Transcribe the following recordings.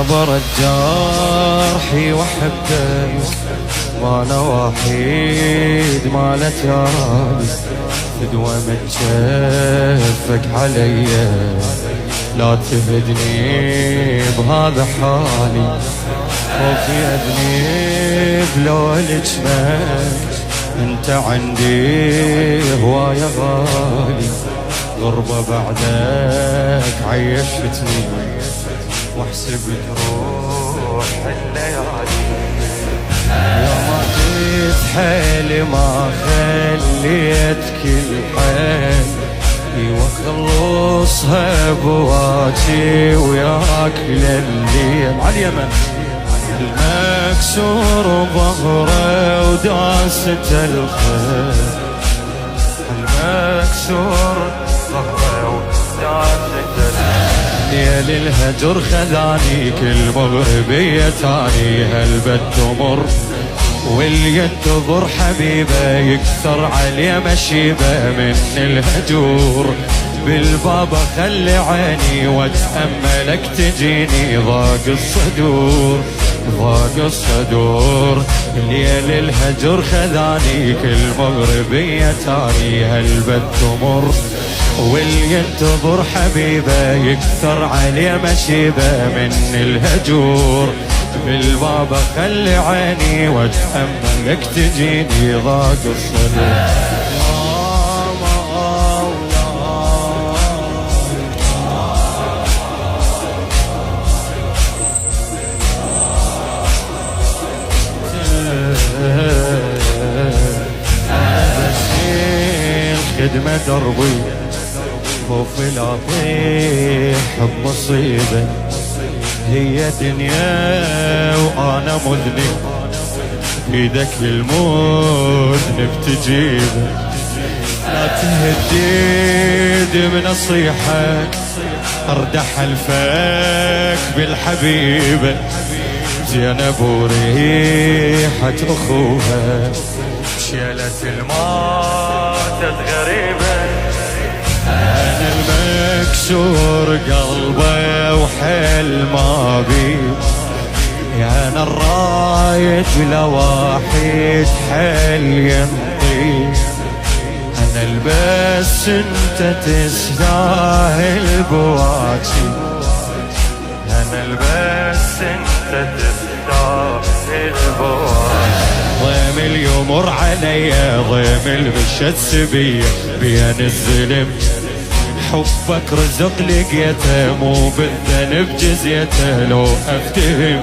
برد جرحي وحبك، ما أنا وحيد ما لا تراني، فدوى من كفك عليا، لا تهدني بهذا حالي، خوفي أذنب لو لجمك، انت عندي هواية غالي، غربة بعدك عيشتني، واحسب تروح الليالي، يا ما تتحيل ما خليت كل حيل، وخلصها بواجي وياك لليل عاليمن، المكسور ظهره وداسة الخيل، المكسور ظهره وداسة الخيل، ليل الهجر خذاني كل مغربية تاني، هالبد تمر واللي ينتظر حبيبه يكثر عليه مشيبه، من الهجور بالباب خلي عيني واتأملك تجيني، ضاق الصدور ضاق الصدور، ليل الهجر خذاني كل مغربية تاني، هالبد تمر واللي ينتظر حبيبه يكثر عليه مشيبه، من الهجور بالباب خلي عيني واتأملك تجيني، ضاق الصدور. خدمة دربي خوف لا اطيح بمصيبة، هي دنيا وانا مذنب، بيدك المذنب تجيبه، لا تهدد بنصيحك، اردح الفك بالحبيبة، زينب وريحة اخوها، شيلت الماتت غريبة، انا المكسور قلبه وحل ما بي، يا انا الرايد ولا واحد حل ينطي، انا البس انت تستاهل بواجي، انا البس انت تستاهل بواجي، ضيم اليمر عليا ضيم المشت سبيه، بين الظلم حبك رزق لقيته، مو بالذنب جزيته، لو افتهم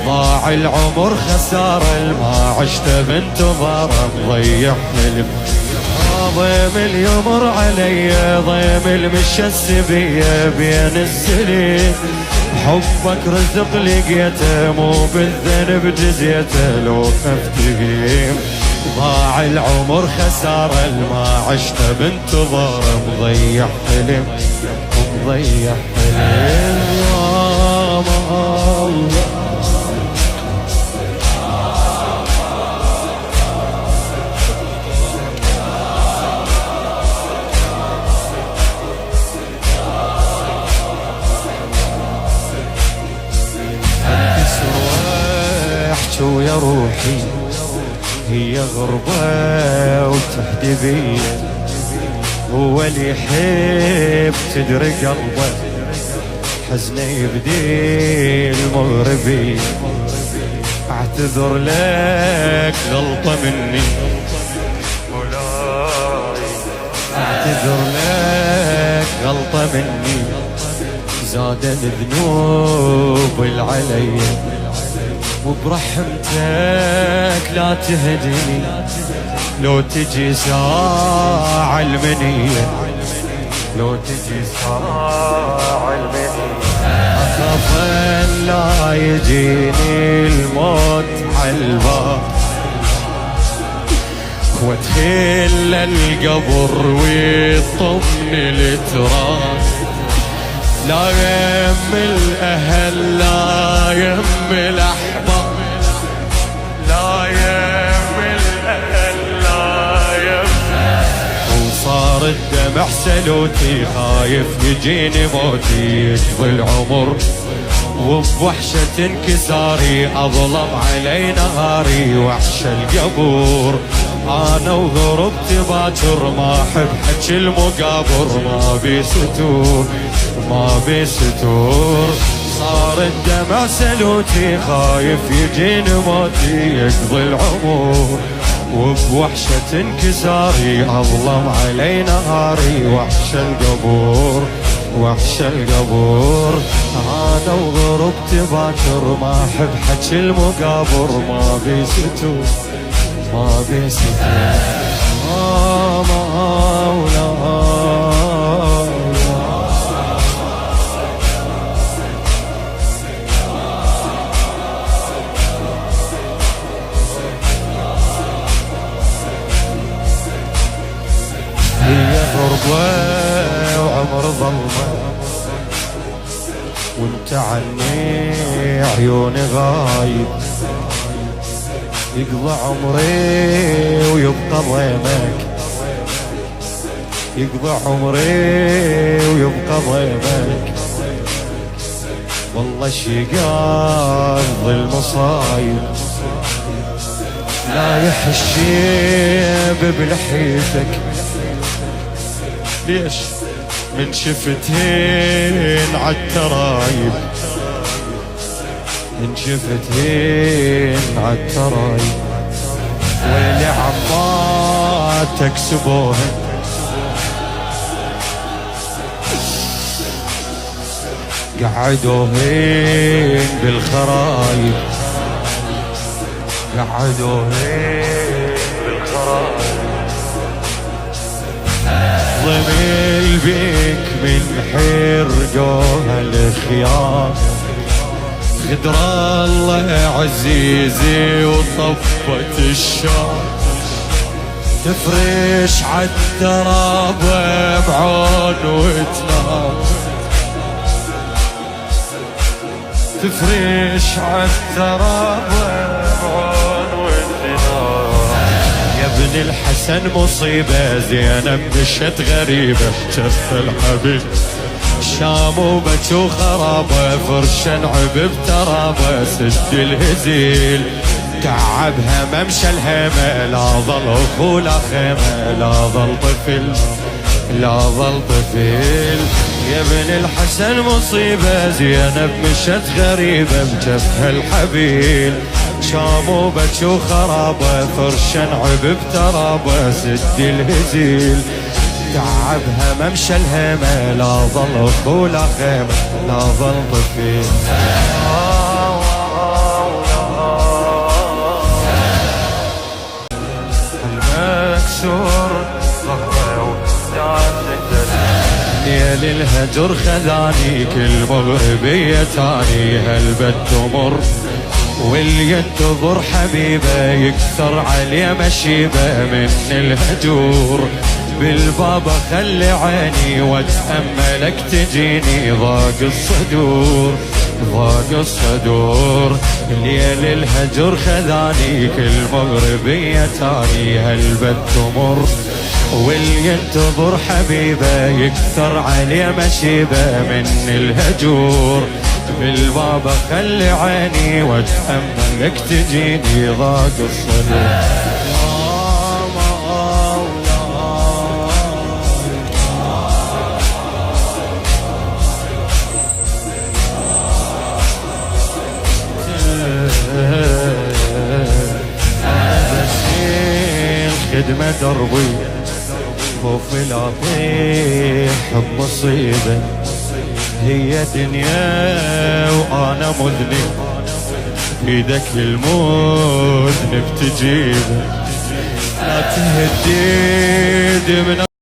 ضاع العمر خسارة، ما عشت بانتظاره مضيع حلم، ضيم اليمر عليا ضيم المشى السبية، بين السليم حبك رزق لقيته، مو بالذنب جزيته، لو افتهم ضاع العمر خسارة، ما عشت بانتظاره مضيع حلم، مضيع حلم، يا الله. ويا روحي هي غربة وتهدي بي، هو اللي يحب تدري قلبه، حزنه يبدي المغربي، اعتذر لك غلطة مني مولاي، اعتذر لك غلطة مني، زاد الذنوب العلي، وبرحمتك لا تهدني، لو تجي ساعة المنية، لو تجي ساعة المنية، أخاف أن لا يجيني الموت عالباب، وادخل القبر ويطمن التراب، لا يم الأهل لا يم الأحباب، لا يم الأهل لا يم، وصار الدمع سلوتي، خايف يجيني موتي، يجفي العمر وبوحشة انكساري أظلم علي نهاري وحش القبور. أنا وغربتي باكر ما أحب حكي المقابر، ما بي ستور ما بي ستور. صار الدمع سلوتي خايف يجيني موتي يقضي العمر، وبوحشة انكساري أظلم علي نهاري وحش القبور وحش القبور. أنا وغربتي باكر ما أحب حكي المقابر، ما بي ستور ما بي ستور. هي غربة وعمر ظلمة وانت عني عيوني غايب، يقضى عمري ويبقى ضيمك، يقضى عمري ويبقى ضيمك. والله شقاض المصايب لا يحشيب بلحيتك. ليش من شفتين عالترايب، من شفتين عالترايب. واللي عماتك سبوهن قعدوهن بالخرايب، قعدوهن بالخرايب. ضميل بيك من حرقوها الخيام، غدر الله عزيزي وطفت الشام. تفرش عالتراب بعون وتنام، تفرش عالتراب بعون وتنام. يا ابن الحسن مصيبة زينب مشت غريبة، شف الحبيب شام وبك وخرابة، فرشا عبب ترابة سد الهزيل. تعبها ممشى الهمة، لا ظل اخو لا خيمة، لا ظل طفل لا ظل طفل. يا ابن الحسن مصيبة زينب مشت غريبة بجفها الحبيل. شام وبك وخرابة فرشا عبب ترابة سد الهزيل. تعبها ممشى الهمة، لا ظل اخو لا خيمة، لا ظل طفل. المكسور ظهره ليل الهجر خذاني، كل مغربية تاني هالبد تمر. واللي ينتظر حبيبه يكثر عليه مشيبه من الهجور. بالباب خلي عيني واتأملك تجيني، ضاق الصدور ضاق الصدور. ليل الهجر خذاني، كل مغربية تاني هالبد تمر. واللي ينتظر حبيبه يكثر عليه مشيبه من الهجور. بالباب خلي عيني واتأملك تجيني، ضاق الصدور. خدمة دربي خوف لا طيح بمصيبة، هي دنيا وأنا مذنب، بيدك للمذنب تجيبه. لا تهديد من